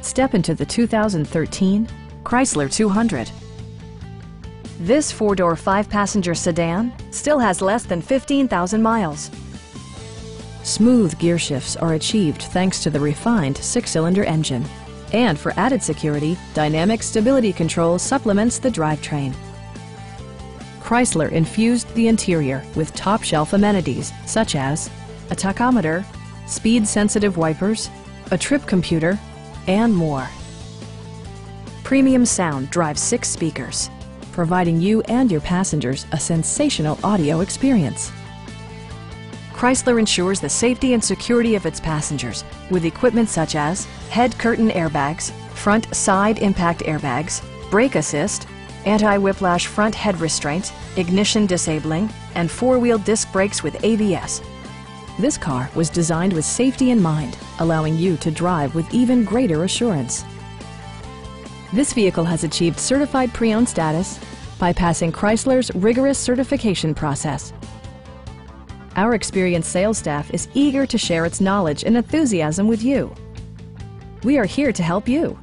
Step into the 2013 Chrysler 200. This four-door, five-passenger sedan still has less than 15,000 miles. Smooth gear shifts are achieved thanks to the refined six-cylinder engine. And for added security, dynamic stability control supplements the drivetrain. Chrysler infused the interior with top-shelf amenities such as a tachometer, speed-sensitive wipers, a trip computer, and more. Premium sound drives 6 speakers, providing you and your passengers a sensational audio experience. Chrysler ensures the safety and security of its passengers with equipment such as head curtain airbags, front side impact airbags, brake assist, anti-whiplash front head restraints, ignition disabling, and four-wheel disc brakes with ABS. This car was designed with safety in mind, allowing you to drive with even greater assurance. This vehicle has achieved certified pre-owned status by passing Chrysler's rigorous certification process. Our experienced sales staff is eager to share its knowledge and enthusiasm with you. We are here to help you.